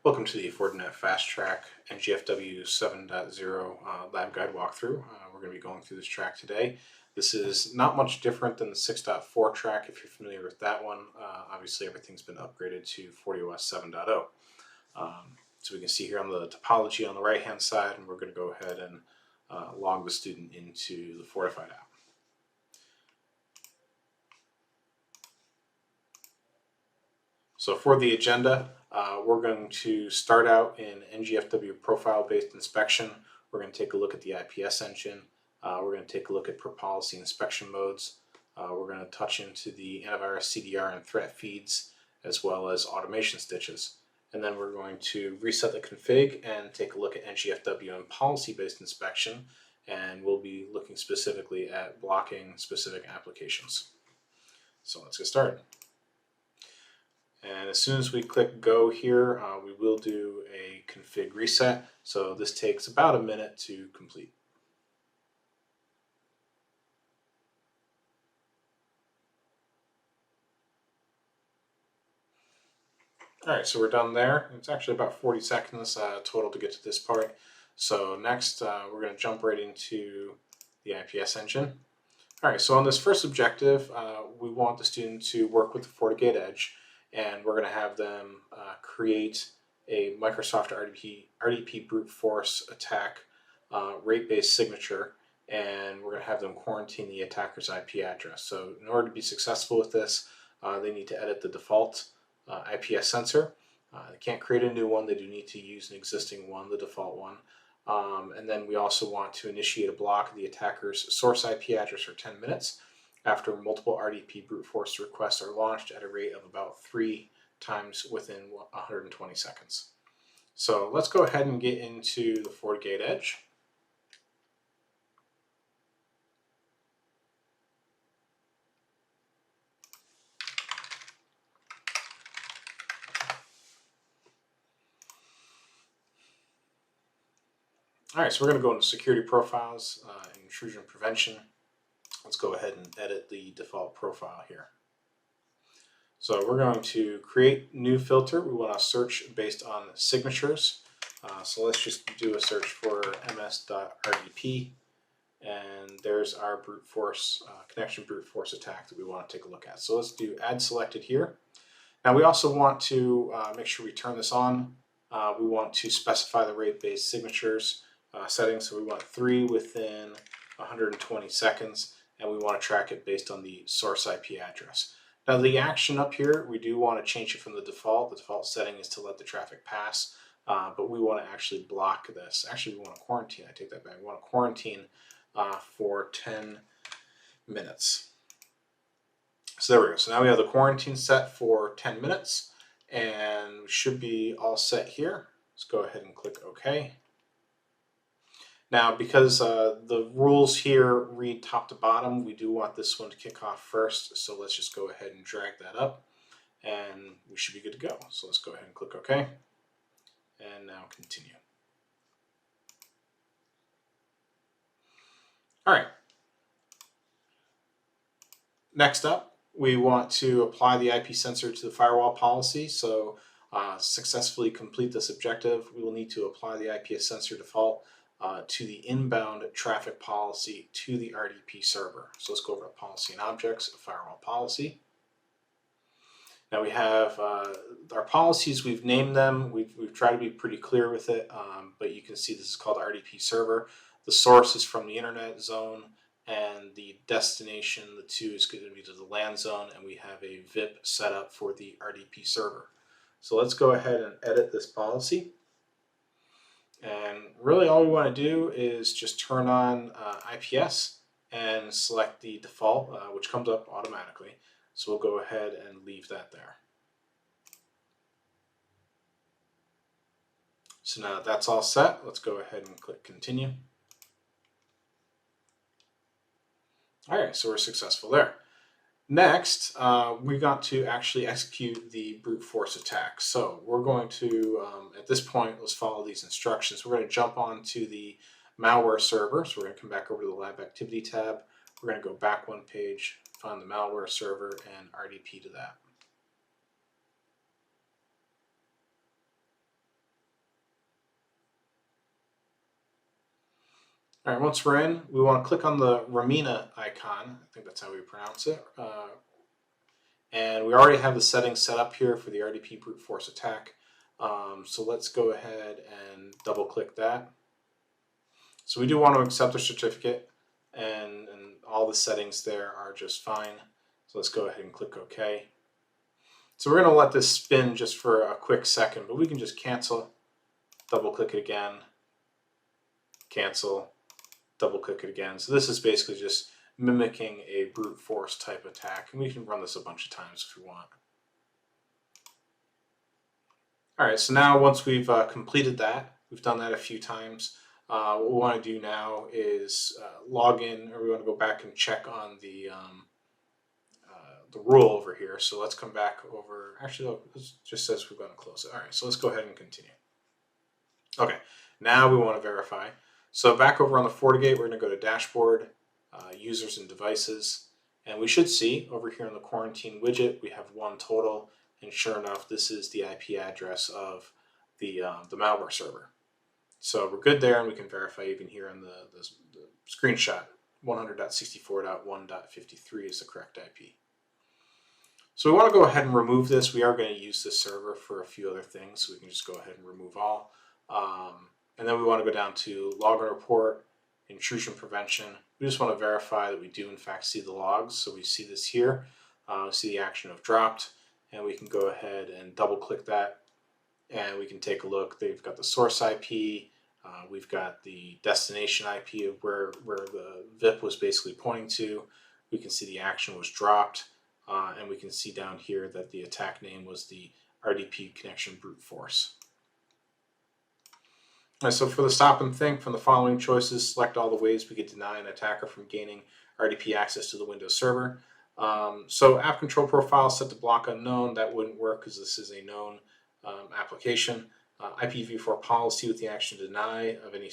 Welcome to the Fortinet Fast Track NGFW 7.0 Lab Guide walkthrough. We're going to be going through this track today. This is not much different than the 6.4 track if you're familiar with that one. Obviously everything's been upgraded to FortiOS 7.0. So we can see here on the topology on the right hand side, and we're going to go ahead and log the student into the Fortified app. So for the agenda, we're going to start out in NGFW profile-based inspection. We're going to take a look at the IPS engine. We're going to take a look at per policy inspection modes. We're going to touch into the antivirus CDR and threat feeds, as well as automation stitches. And then we're going to reset the config and take a look at NGFW and policy-based inspection. And we'll be looking specifically at blocking specific applications. So let's get started. And as soon as we click go here, we will do a config reset. So this takes about a minute to complete. All right, so we're done there. It's actually about 40 seconds total to get to this part. So next, we're going to jump right into the IPS engine. All right, so on this first objective, we want the student to work with the FortiGate Edge, and we're going to have them create a Microsoft RDP brute force attack rate-based signature, and we're going to have them quarantine the attacker's IP address. So in order to be successful with this, they need to edit the default IPS sensor. They can't create a new one. They do need to use an existing one, the default one. And then we also want to initiate a block of the attacker's source IP address for 10 minutes after multiple RDP brute force requests are launched at a rate of about 3 times within 120 seconds. So let's go ahead and get into the FortiGate Edge. All right, so we're going to go into security profiles, intrusion prevention. Let's go ahead and edit the default profile here. So we're going to create new filter. We want to search based on signatures. So let's just do a search for ms.rdp, and there's our brute force connection brute force attack that we want to take a look at. So let's do add selected here. Now we also want to make sure we turn this on. We want to specify the rate-based signatures settings. So we want 3 within 120 seconds, and we want to track it based on the source IP address. Now the action up here, we do want to change it from the default. The default setting is to let the traffic pass, but we want to actually block this. Actually, we want to quarantine. I take that back. We want to quarantine for 10 minutes. So there we go. So now we have the quarantine set for 10 minutes, and we should be all set here. Let's go ahead and click OK. Now, because the rules here read top to bottom, we do want this one to kick off first. So let's just go ahead and drag that up, and we should be good to go. So let's go ahead and click OK, and now continue. All right. Next up, we want to apply the IP sensor to the firewall policy. So successfully complete this objective, we will need to apply the IPS sensor default to the inbound traffic policy to the RDP server. So let's go over to policy and objects, firewall policy. Now we have our policies, we've named them, we've tried to be pretty clear with it, but you can see this is called RDP server. The source is from the internet zone, and the destination, the 2 is going to be to the LAN zone, and we have a VIP set up for the RDP server. So let's go ahead and edit this policy. And really all we want to do is just turn on IPS and select the default, which comes up automatically. So we'll go ahead and leave that there. So now that that's all set, let's go ahead and click continue. All right, so we're successful there. Next, we got to actually execute the brute force attack. So we're going to, at this point, let's follow these instructions. We're going to jump onto the malware server. So we're going to come back over to the lab activity tab. We're going to go back one page, find the malware server, and RDP to that. All right, once we're in, we want to click on the Ramina icon. I think that's how we pronounce it. And we already have the settings set up here for the RDP brute force attack. So let's go ahead and double click that. So we do want to accept the certificate, and all the settings there are just fine. So let's go ahead and click OK. So we're going to let this spin just for a quick second, but we can just cancel, double click it again, cancel, double click it again. So this is basically just mimicking a brute force type attack, and we can run this a bunch of times if we want. All right, so now once we've completed that, we've done that a few times, what we want to do now is log in, or we want to go back and check on the rule over here. So let's come back over. Actually, no, it just says we're going to close it. All right, so let's go ahead and continue. Okay, now we want to verify. So back over on the FortiGate, we're going to go to Dashboard, Users and Devices, and we should see over here in the quarantine widget, we have one total, and sure enough, this is the IP address of the malware server. So we're good there, and we can verify even here in the screenshot, 100.64.1.53 is the correct IP. So we want to go ahead and remove this. We are going to use this server for a few other things, so we can just go ahead and remove all. And then we want to go down to Login Report, Intrusion Prevention. We just want to verify that we do in fact see the logs. So we see this here, see the action of dropped, and we can go ahead and double click that, and we can take a look. They've got the source IP, we've got the destination IP of where the VIP was basically pointing to. We can see the action was dropped, and we can see down here that the attack name was the RDP connection brute force. So for the stop and think, from the following choices, select all the ways we could deny an attacker from gaining RDP access to the Windows server. So app control profile set to block unknown, that wouldn't work because this is a known application. IPv4 policy with the action deny of any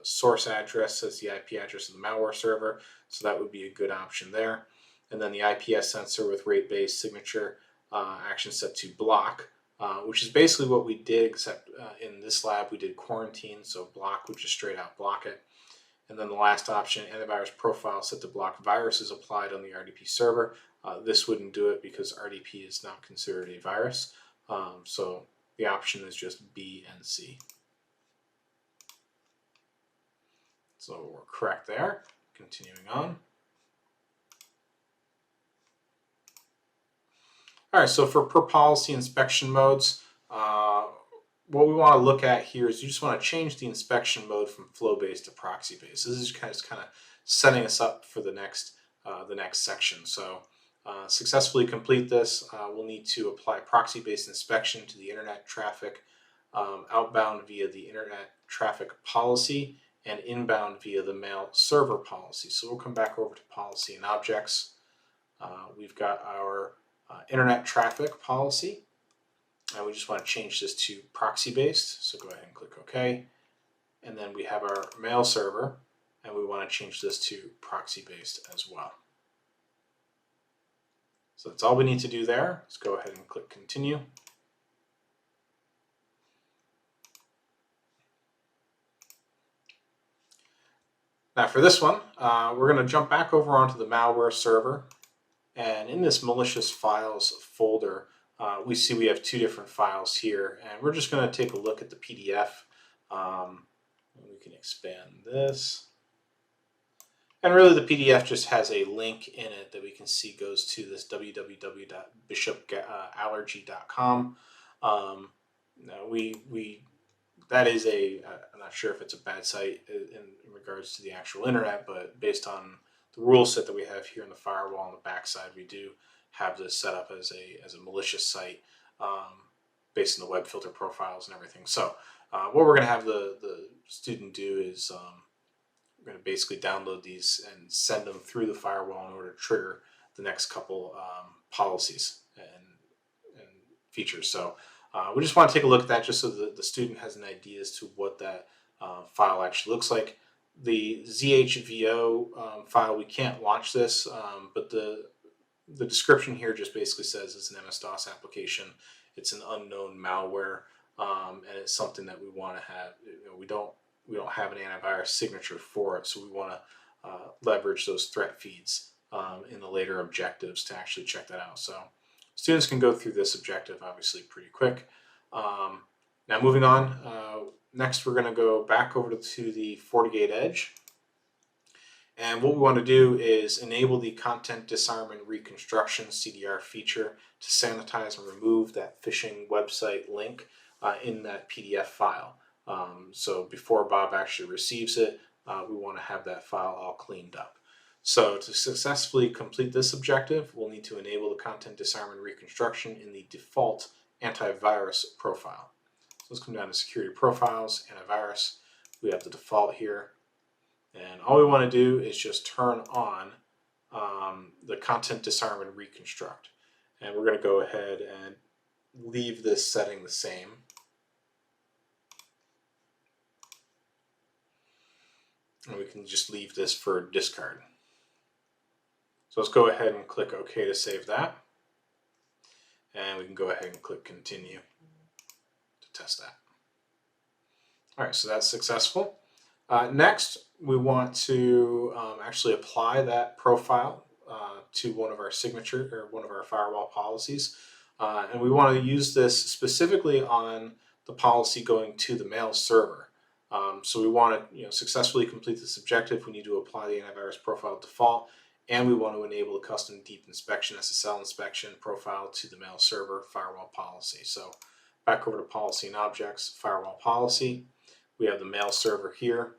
source address as the IP address of the malware server, so that would be a good option there. And then the IPS sensor with rate-based signature action set to block. Which is basically what we did, except in this lab we did quarantine, so block would just straight out block it. And then the last option, antivirus profile set to block viruses applied on the RDP server. This wouldn't do it because RDP is not considered a virus. So the option is just B and C. So we're correct there. Continuing on. All right, so for per policy inspection modes, what we want to look at here is you just want to change the inspection mode from flow-based to proxy-based. This is kind of setting us up for the next section. So successfully complete this, we'll need to apply proxy-based inspection to the internet traffic outbound via the internet traffic policy and inbound via the mail server policy. So we'll come back over to policy and objects. We've got our internet traffic policy, and we just want to change this to proxy based, so go ahead and click OK. And then we have our mail server, and we want to change this to proxy based as well. So that's all we need to do there. Let's go ahead and click continue. Now for this one, we're going to jump back over onto the malware server. And in this malicious files folder, we see we have two different files here, and we're just going to take a look at the PDF. We can expand this. And really the PDF just has a link in it that we can see goes to this www.bishopallergy.com. That is I'm not sure if it's a bad site in regards to the actual internet, but based on the rule set that we have here in the firewall on the backside, we do have this set up as a malicious site based on the web filter profiles and everything. So what we're going to have the student do is we're going to basically download these and send them through the firewall in order to trigger the next couple policies and features. So we just want to take a look at that just so that the student has an idea as to what that file actually looks like. The ZHVO file, we can't launch this, but the description here just basically says it's an MS-DOS application. It's an unknown malware, and it's something that we want to have. We don't we don't have an antivirus signature for it, so we want to leverage those threat feeds in the later objectives to actually check that out. So students can go through this objective obviously pretty quick. Now moving on, next we're going to go back over to the FortiGate Edge. And what we want to do is enable the content disarm and reconstruction CDR feature to sanitize and remove that phishing website link in that PDF file. So before Bob actually receives it, we want to have that file all cleaned up. So to successfully complete this objective, we'll need to enable the content disarm and reconstruction in the default antivirus profile. So let's come down to security profiles, antivirus. We have the default here. And all we want to do is just turn on the content disarm and reconstruct. And we're going to go ahead and leave this setting the same. And we can just leave this for discard. So let's go ahead and click OK to save that. And we can go ahead and click continue to test that. All right, so that's successful. Next, we want to actually apply that profile to one of our signature or one of our firewall policies. And we want to use this specifically on the policy going to the mail server. So we want to successfully complete this objective. We need to apply the antivirus profile default, and we want to enable the custom deep inspection SSL inspection profile to the mail server firewall policy. So back over to policy and objects, firewall policy. We have the mail server here.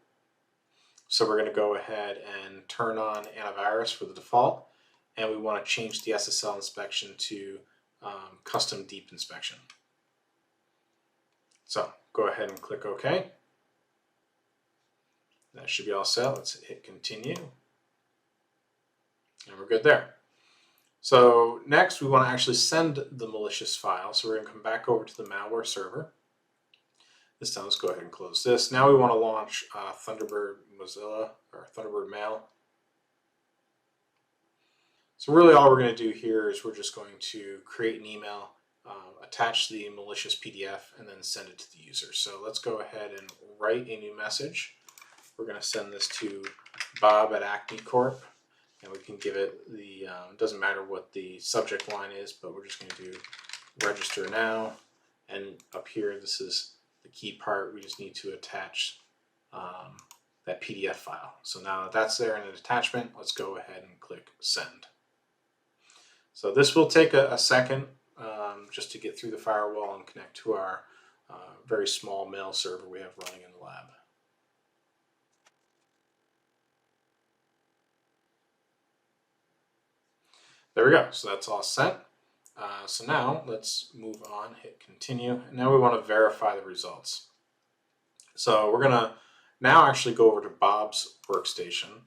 So we're going to go ahead and turn on antivirus for the default, and we want to change the SSL inspection to custom deep inspection. So go ahead and click OK. That should be all set. Let's hit continue. And we're good there. So next we want to actually send the malicious file. So we're going to come back over to the malware server. This time, let's go ahead and close this. Now we want to launch Thunderbird Mozilla or Thunderbird Mail. So really all we're going to do here is we're just going to create an email, attach the malicious PDF, and then send it to the user. So let's go ahead and write a new message. We're going to send this to Bob at Acme Corp. And we can give it the, doesn't matter what the subject line is, but we're just going to do register now. And up here, this is the key part. We just need to attach that PDF file. So now that that's there in an attachment, let's go ahead and click send. So this will take a second just to get through the firewall and connect to our very small mail server we have running in the lab. There we go. So that's all set. So now let's move on, hit continue. And now we want to verify the results. So we're going to now actually go over to Bob's workstation.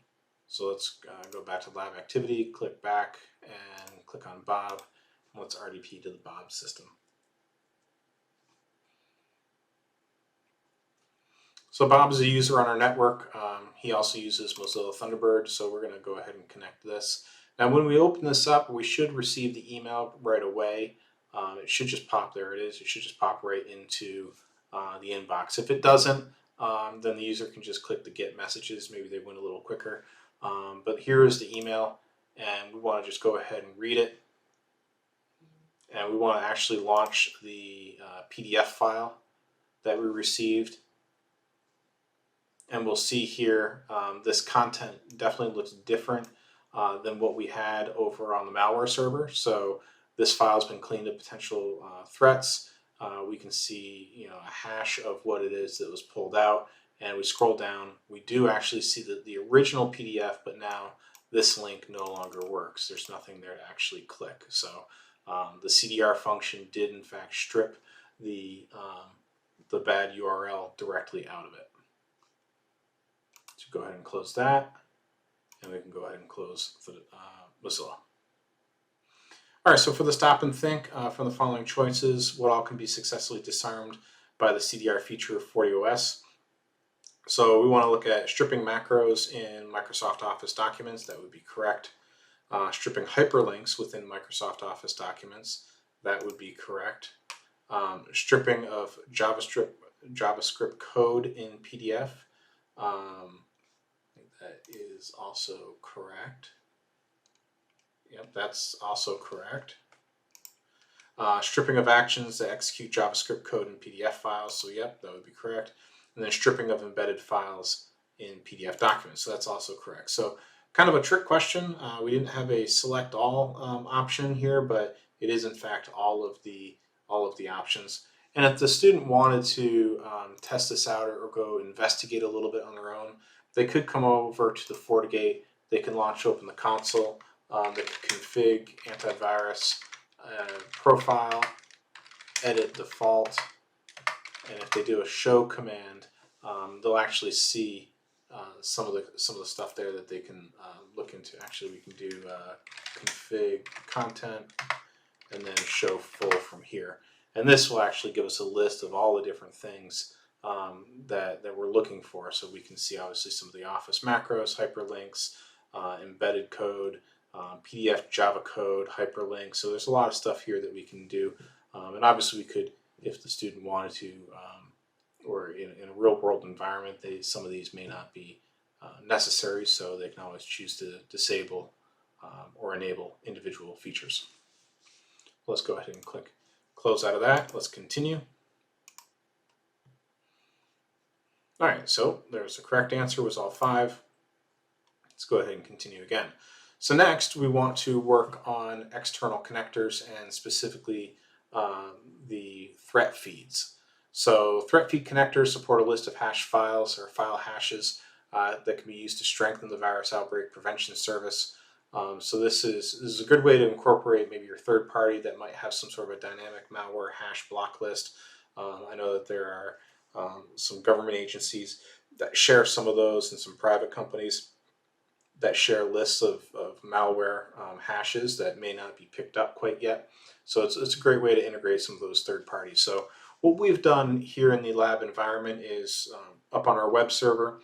So let's go back to lab activity, click back, and click on Bob. And let's RDP to the Bob system. So Bob is a user on our network. He also uses Mozilla Thunderbird. So we're going to go ahead and connect this. Now when we open this up, we should receive the email right away. It should just pop, there it is. It should just pop right into the inbox. If it doesn't, then the user can just click the get messages. Maybe they went a little quicker. But here is the email, and we want to just go ahead and read it. And we want to actually launch the PDF file that we received. And we'll see here, this content definitely looks different than what we had over on the malware server. So this file has been cleaned of potential threats. We can see a hash of what it is that was pulled out, and we scroll down. We do actually see the original PDF, but now this link no longer works. There's nothing there to actually click. So the CDR function did in fact strip the bad URL directly out of it. So go ahead and close that. And we can go ahead and close for Mozilla. All right, so for the stop and think from the following choices, what all can be successfully disarmed by the CDR feature of FortiOS? So we want to look at stripping macros in Microsoft Office documents. That would be correct. Stripping hyperlinks within Microsoft Office documents. That would be correct. Stripping of JavaScript code in PDF. I think that is also correct. Yep, that's also correct. Stripping of actions that execute JavaScript code in PDF files. So yep, that would be correct. And then stripping of embedded files in PDF documents. So that's also correct. So kind of a trick question. We didn't have a select all option here, but it is in fact all of the options. And if the student wanted to test this out or go investigate a little bit on their own, they could come over to the FortiGate. They can launch open the console. They can config antivirus profile, edit default, and if they do a show command, they'll actually see some of the stuff there that they can look into. Actually, we can do config content and then show full from here. And this will actually give us a list of all the different things that we're looking for. So we can see obviously some of the Office macros, hyperlinks, embedded code, PDF Java code, hyperlinks. So there's a lot of stuff here that we can do. And obviously we could, if the student wanted to, or in a real world environment, some of these may not be necessary, so they can always choose to disable or enable individual features. Let's go ahead and click close out of that. Let's continue. All right, so there's the correct answer was all 5. Let's go ahead and continue again. So next we want to work on external connectors and specifically the threat feeds. So threat feed connectors support a list of hash files or file hashes that can be used to strengthen the virus outbreak prevention service. So this is a good way to incorporate maybe your third party that might have some sort of a dynamic malware hash block list. I know that there are some government agencies that share some of those and some private companies that share lists of malware hashes that may not be picked up quite yet. So it's a great way to integrate some of those third parties. So what we've done here in the lab environment is up on our web server,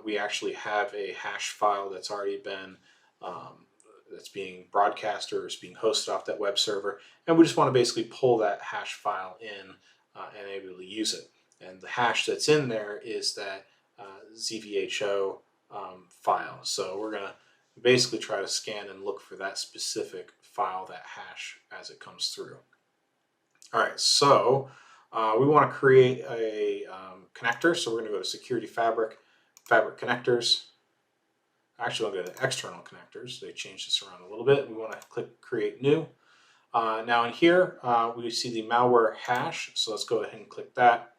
we actually have a hash file that's already been that's being broadcast or is being hosted off that web server, and we just want to basically pull that hash file in and able to use it. And the hash that's in there is that ZVHO file. So we're going to basically try to scan and look for that specific file, that hash, as it comes through. All right, so we want to create a connector. So we're going to go to Security Fabric, Fabric Connectors. Actually, I'll go to External Connectors. They changed this around a little bit. We want to click Create New. Now in here, we see the malware hash. So let's go ahead and click that.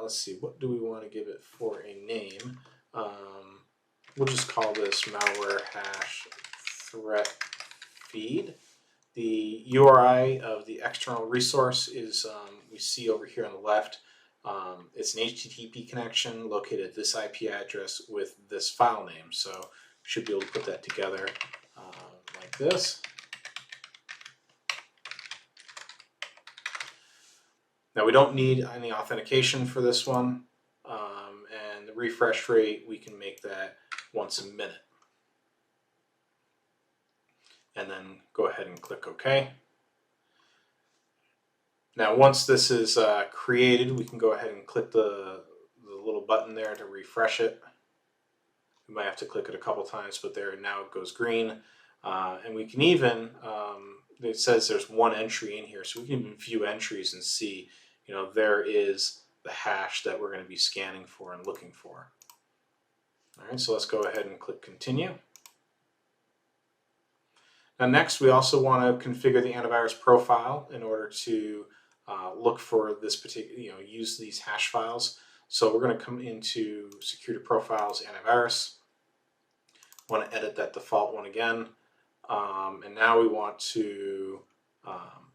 Let's see, what do we want to give it for a name? We'll just call this malware hash threat feed. The URI of the external resource is, we see over here on the left, it's an HTTP connection located at this IP address with this file name. So we should be able to put that together like this. Now we don't need any authentication for this one, and the refresh rate, we can make that once a minute. And then go ahead and click OK. Now once this is created, we can go ahead and click the little button there to refresh it. We might have to click it a couple times, but there now it goes green. And we can even, it says there's one entry in here, so we can even view entries and see, you know, there is the hash that we're going to be scanning for and looking for. All right, so let's go ahead and click Continue. Now next, we also want to configure the antivirus profile in order to look for this particular, use these hash files. So we're going to come into Security Profiles, Antivirus. Want to edit that default one again. And now we want to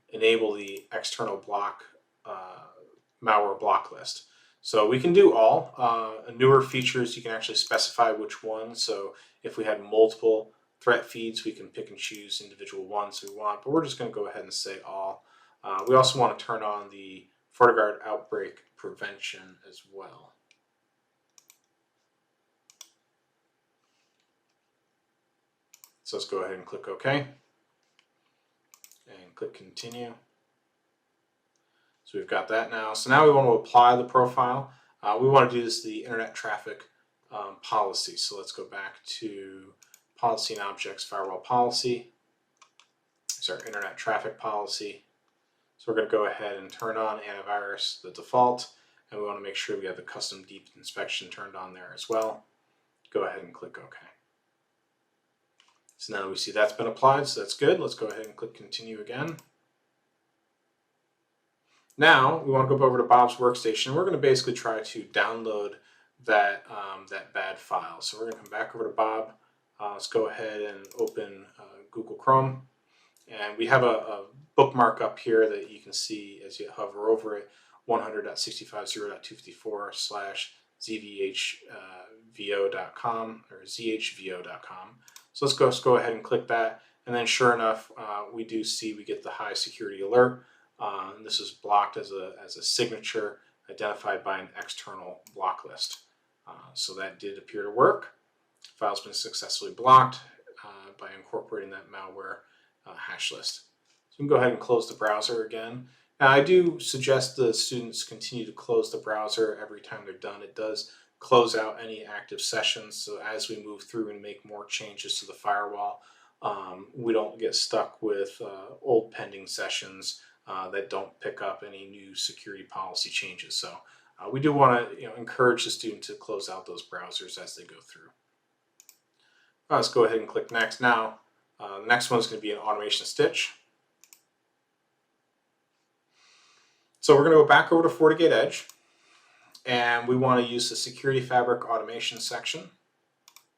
enable the external block malware block list. So we can do all. Newer features, you can actually specify which one. So if we had multiple threat feeds, we can pick and choose individual ones we want, but we're just going to go ahead and say all. We also want to turn on the FortiGuard outbreak prevention as well. So let's go ahead and click OK and click Continue. So we've got that now. So now we want to apply the profile. We want to do this to the internet traffic policy. So let's go back to policy and objects, firewall policy. It's our internet traffic policy. So we're going to go ahead and turn on antivirus, the default, and we want to make sure we have the custom deep inspection turned on there as well. Go ahead and click OK. So now we see that's been applied, so that's good. Let's go ahead and click continue again. Now we want to go over to Bob's workstation. We're going to basically try to download that, that bad file. So we're going to come back over to Bob. Let's go ahead and open Google Chrome. And we have a bookmark up here that you can see as you hover over it, 100.65.0.254/zvhvo.com or zhvo.com. So let's go ahead and click that. And then sure enough, we do see we get the high security alert. And this is blocked as a signature identified by an external block list. So that did appear to work. The file's been successfully blocked by incorporating that malware hash list. So we can go ahead and close the browser again. Now I do suggest the students continue to close the browser every time they're done. It does close out any active sessions, so as we move through and make more changes to the firewall, we don't get stuck with old pending sessions that don't pick up any new security policy changes. So we do want to encourage the student to close out those browsers as they go through. Let's go ahead and click next. Now the next one is going to be an automation stitch. So we're going to go back over to FortiGate Edge, and we want to use the Security Fabric Automation section.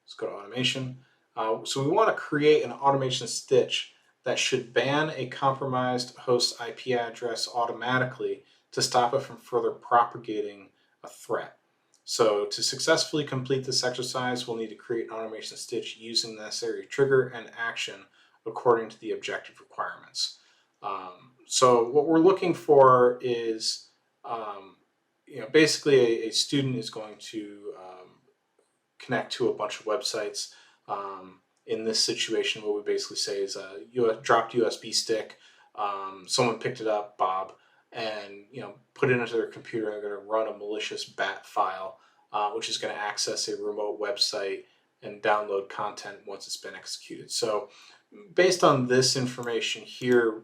Let's go to Automation. So we want to create an automation stitch that should ban a compromised host IP address automatically to stop it from further propagating a threat. So to successfully complete this exercise, we'll need to create an automation stitch using the necessary trigger and action according to the objective requirements. So what we're looking for is, basically a student is going to connect to a bunch of websites. In this situation, what we basically say is a dropped USB stick. Someone picked it up, Bob, and put it into their computer and they're going to run a malicious bat file, which is going to access a remote website and download content once it's been executed. So based on this information here,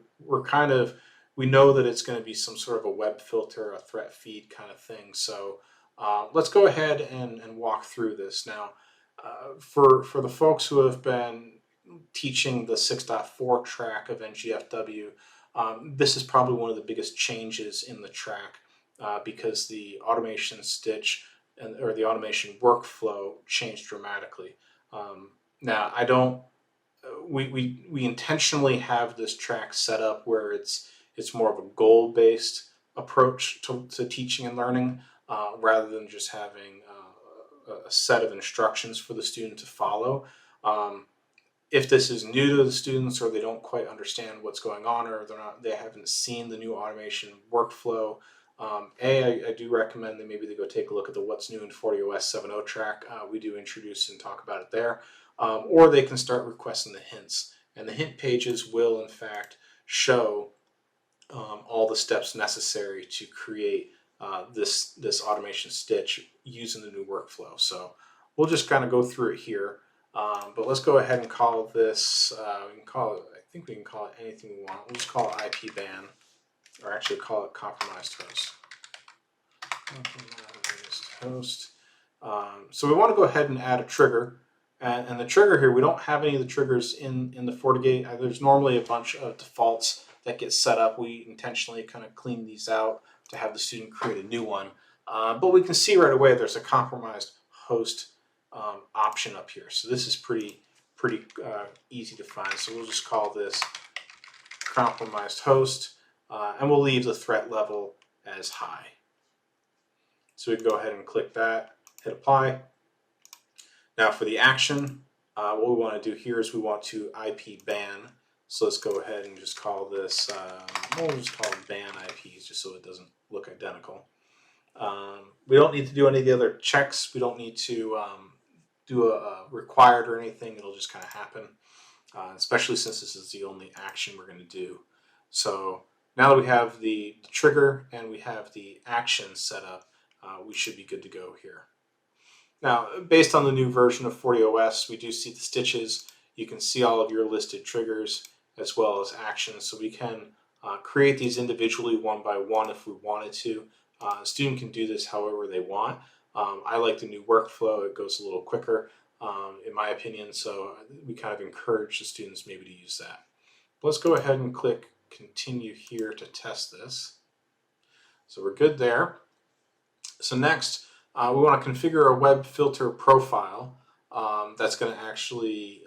we know that it's going to be some sort of a web filter, a threat feed kind of thing. So let's go ahead and walk through this. Now, for the folks who have been teaching the 6.4 track of NGFW, this is probably one of the biggest changes in the track because the automation stitch or the automation workflow changed dramatically. Now, we intentionally have this track set up where it's more of a goal-based approach to teaching and learning rather than just having a set of instructions for the student to follow. If this is new to the students or they don't quite understand what's going on or they haven't seen the new automation workflow, I do recommend that maybe they go take a look at the What's New in FortiOS 7.0 track. We do introduce and talk about it there. Or they can start requesting the hints. And the hint pages will, in fact, show all the steps necessary to create this automation stitch using the new workflow. So we'll just kind of go through it here. But let's go ahead and call this, I think we can call it anything we want. We'll just call it IP ban, or actually call it compromised host. Compromised host. So we want to go ahead and add a trigger. And the trigger here, we don't have any of the triggers in the FortiGate. There's normally a bunch of defaults that get set up. We intentionally kind of clean these out to have the student create a new one. But we can see right away there's a compromised host option up here. So this is pretty easy to find. So we'll just call this compromised host, and we'll leave the threat level as high. So we can go ahead and click that, hit apply. Now for the action, what we want to do here is we want to IP ban. So let's go ahead and just call this, we'll just call it ban IPs just so it doesn't look identical. We don't need to do any of the other checks. We don't need to do a required or anything. It'll just kind of happen, especially since this is the only action we're going to do. So now that we have the trigger and we have the action set up, we should be good to go here. Now, based on the new version of FortiOS, we do see the stitches. You can see all of your listed triggers as well as actions. So we can create these individually one by one if we wanted to. A student can do this however they want. I like the new workflow. It goes a little quicker, in my opinion. So we kind of encourage the students maybe to use that. Let's go ahead and click continue here to test this. So we're good there. So next, we want to configure a web filter profile that's going to actually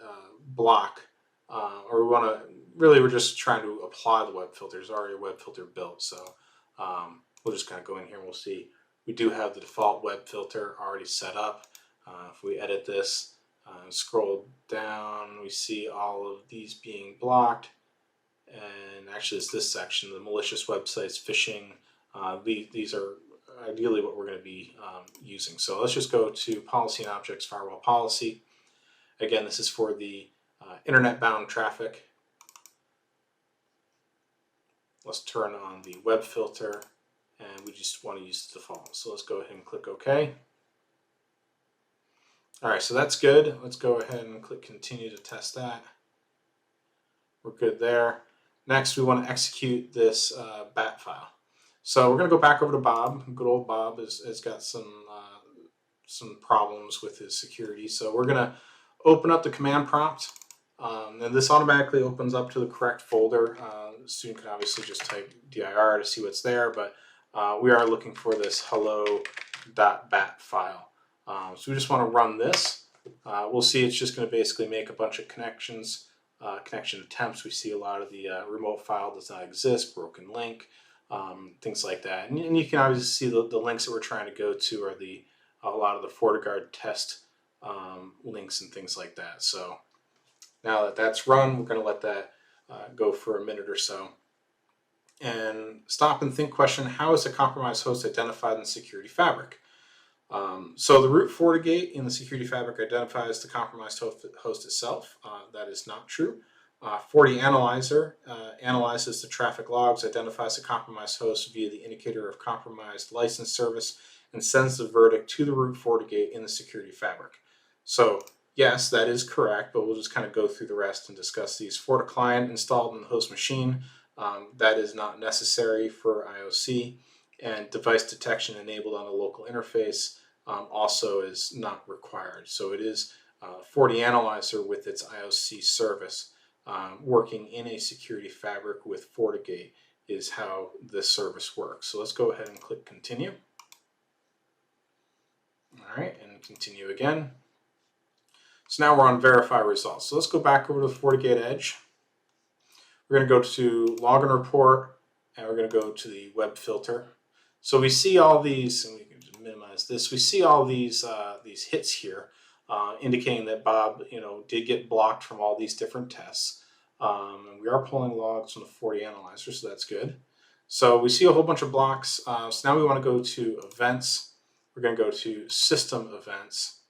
block, or we want to, really we're just trying to apply the web filter. There's already a web filter built, so we'll just kind of go in here and we'll see. We do have the default web filter already set up. If we edit this, scroll down, we see all of these being blocked. And actually it's this section, the malicious websites, phishing, these are ideally what we're going to be using. So let's just go to policy and objects firewall policy. Again, this is for the internet bound traffic. Let's turn on the web filter, and we just want to use the default. So let's go ahead and click OK. All right, so that's good. Let's go ahead and click continue to test that. We're good there. Next, we want to execute this bat file. So we're going to go back over to Bob. Good old Bob has got some problems with his security. So we're going to open up the command prompt. And this automatically opens up to the correct folder. The student can obviously just type dir to see what's there, but we are looking for this hello.bat file. So we just want to run this. We'll see it's just going to basically make a bunch of connections. Connection attempts. We see a lot of the remote file does not exist, broken link, things like that. And you can obviously see the links that we're trying to go to are a lot of the FortiGuard test links and things like that. So now that that's run, we're going to let that go for a minute or so. And stop and think question, how is a compromised host identified in the security fabric? So the root FortiGate in the security fabric identifies the compromised host itself. That is not true. FortiAnalyzer analyzes the traffic logs, identifies the compromised host via the indicator of compromised license service, and sends the verdict to the root FortiGate in the security fabric. So yes, that is correct, but we'll just kind of go through the rest and discuss these. FortiClient installed in the host machine, that is not necessary for IOC, and device detection enabled on the local interface also is not required. So it is FortiAnalyzer with its IOC service working in a security fabric with FortiGate is how this service works. So let's go ahead and click continue. All right, and continue again. So now we're on verify results. So let's go back over to the FortiGate Edge. We're going to go to login report, and we're going to go to the web filter. So we see all these, and we can just minimize this. We see all these hits here, indicating that Bob, did get blocked from all these different tests. And we are pulling logs from the FortiAnalyzer, so that's good. So we see a whole bunch of blocks. So now we want to go to events. We're going to go to system events,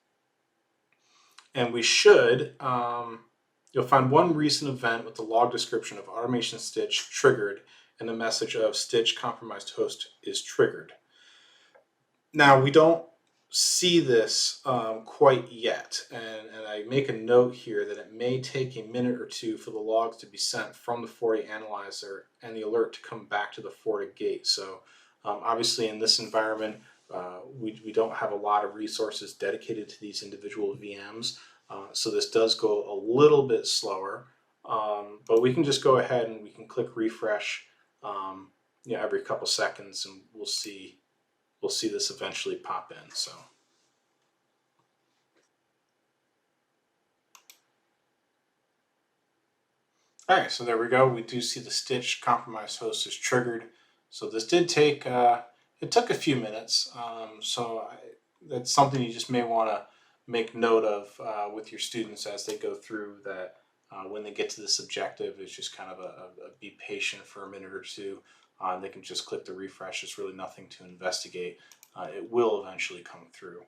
and we should. You'll find one recent event with the log description of automation stitch triggered and the message of stitch compromised host is triggered. Now we don't see this quite yet, and I make a note here that it may take a minute or two for the logs to be sent from the FortiAnalyzer and the alert to come back to the FortiGate. So obviously in this environment, we don't have a lot of resources dedicated to these individual VMs. So this does go a little bit slower, but we can just go ahead and we can click refresh every couple seconds, and we'll see this eventually pop in. So all right, so there we go. We do see the stitch compromised host is triggered. So this did take it took a few minutes. That's something you just may want to make note of with your students as they go through that. When they get to this objective, it's just kind of a be patient for a minute or two. They can just click the refresh. It's really nothing to investigate. It will eventually come through.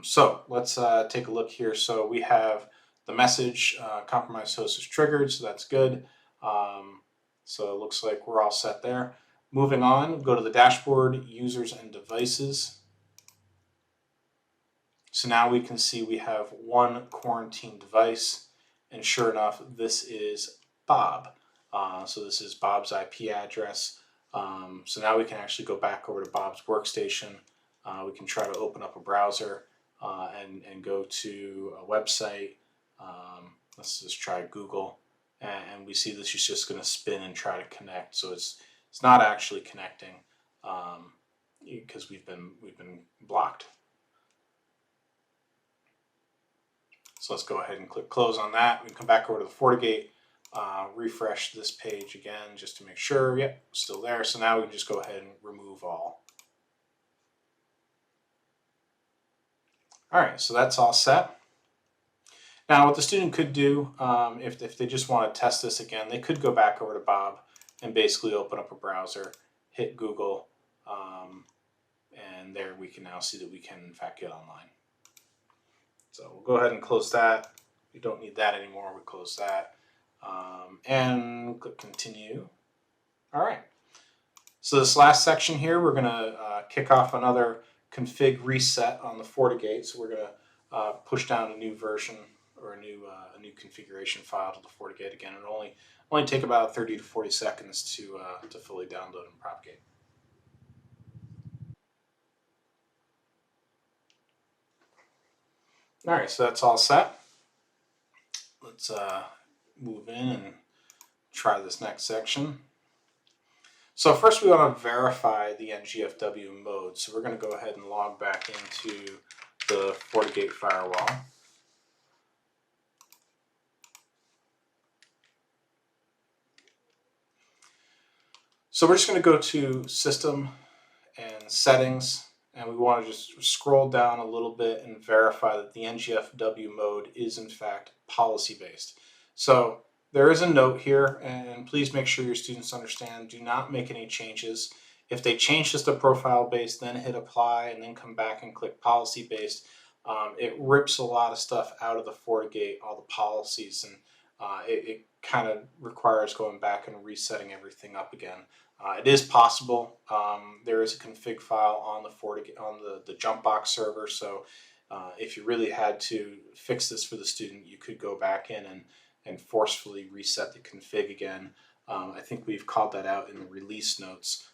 So let's take a look here. So we have the message, compromised host is triggered, so that's good. So it looks like we're all set there. Moving on, go to the dashboard, users and devices. So now we can see we have one quarantine device, and sure enough, this is Bob. So this is Bob's IP address. So now we can actually go back over to Bob's workstation. We can try to open up a browser and go to a website. Let's just try Google, and we see this is just going to spin and try to connect. So it's not actually connecting because we've been blocked. So let's go ahead and click close on that. We can come back over to the FortiGate, refresh this page again just to make sure. Yep, still there. So now we can just go ahead and remove all. All right, so that's all set. Now what the student could do, if they just want to test this again, they could go back over to Bob and basically open up a browser, hit Google, and there we can now see that we can in fact get online. So we'll go ahead and close that. We don't need that anymore. We close that and click continue. All right. So this last section here, we're going to kick off another config reset on the FortiGate. So we're going to push down a new version or a new configuration file to the FortiGate. Again, it'll only take about 30 to 40 seconds to fully download and propagate. All right, so that's all set. Let's move in and try this next section. So first we want to verify the NGFW mode. So we're going to go ahead and log back into the FortiGate firewall. So we're just going to go to System and Settings, and we want to just scroll down a little bit and verify that the NGFW mode is in fact policy-based. So there is a note here, and please make sure your students understand, do not make any changes. If they change this to profile-based, then hit apply, and then come back and click policy-based, it rips a lot of stuff out of the FortiGate, all the policies, and it kind of requires going back and resetting everything up again. It is possible. There is a config file on the FortiGate, on the Jumpbox server, so if you really had to fix this for the student, you could go back in and forcefully reset the config again. I think we've called that out in the release notes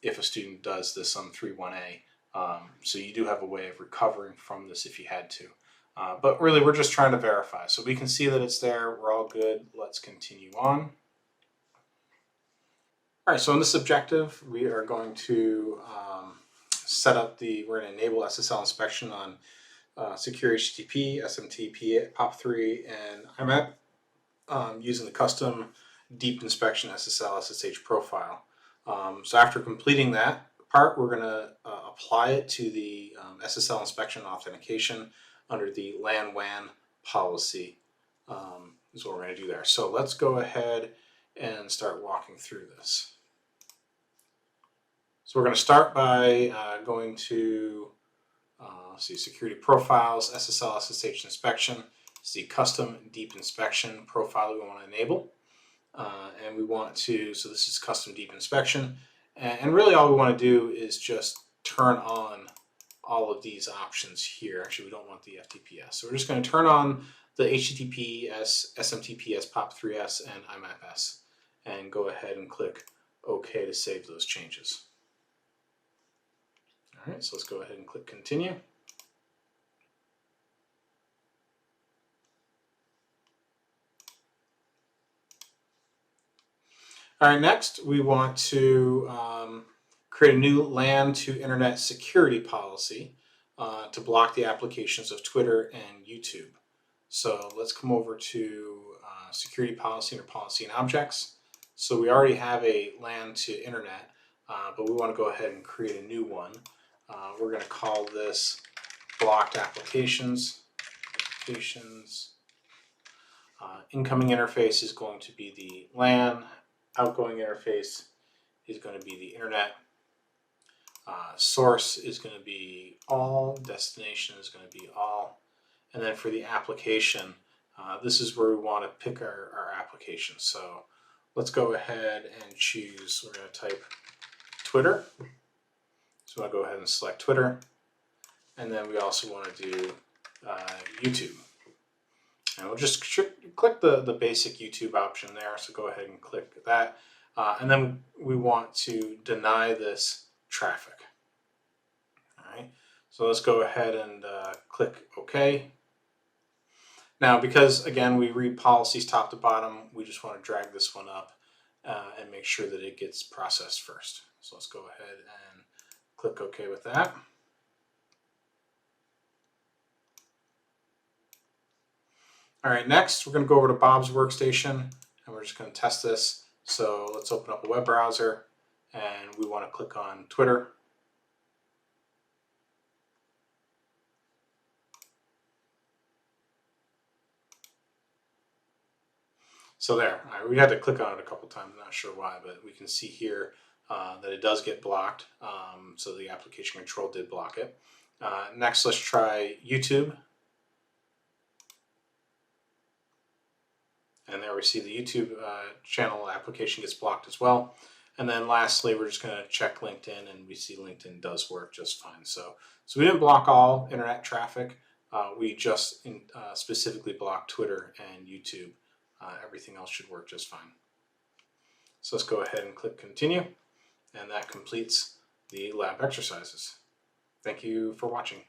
if a student does this on 3.1a. So you do have a way of recovering from this if you had to. But really, we're just trying to verify. So we can see that it's there. We're all good. Let's continue on. All right, so in this objective, we are going to set up we're going to enable SSL inspection on secure HTTP, SMTP, POP3, and IMAP using the custom deep inspection SSL SSH profile. So after completing that part, we're going to apply it to the SSL inspection authentication under the LAN-WAN policy is what we're going to do there. So let's go ahead and start walking through this. So we're going to start by going to see security profiles, SSL SSH inspection, see custom deep inspection profile we want to enable. And we want to, so this is custom deep inspection. And really all we want to do is just turn on all of these options here. Actually, we don't want the FTPS. So we're just going to turn on the HTTPS, SMTPS, POP3S, and IMAPS, and go ahead and click OK to save those changes. All right, so let's go ahead and click continue. All right, next we want to create a new LAN to Internet security policy to block the applications of Twitter and YouTube. So let's come over to security policy under policy and objects. So we already have a LAN to Internet, but we want to go ahead and create a new one. We're going to call this blocked applications. Incoming interface is going to be the LAN. Outgoing interface is going to be the Internet. Source is going to be all. Destination is going to be all. And then for the application, this is where we want to pick our application. So let's go ahead and choose, we're going to type Twitter. So I'll go ahead and select Twitter. and then we also want to do YouTube. And we'll just click the basic YouTube option there. So go ahead and click that. And then we want to deny this traffic. All right. So let's go ahead and click OK. Now, because again, we read policies top to bottom, we just want to drag this one up and make sure that it gets processed first. So let's go ahead and click OK with that. All right, next we're going to go over to Bob's workstation and we're just going to test this. So let's open up a web browser and we want to click on Twitter. So there, we had to click on it a couple times, not sure why, but we can see here that it does get blocked. So the application control did block it. Next, let's try YouTube. And there we see the YouTube channel application gets blocked as well. And then lastly, we're just going to check LinkedIn, and we see LinkedIn does work just fine. So we didn't block all internet traffic. We just specifically blocked Twitter and YouTube. Everything else should work just fine. So let's go ahead and click continue. And that completes the lab exercises. Thank you for watching.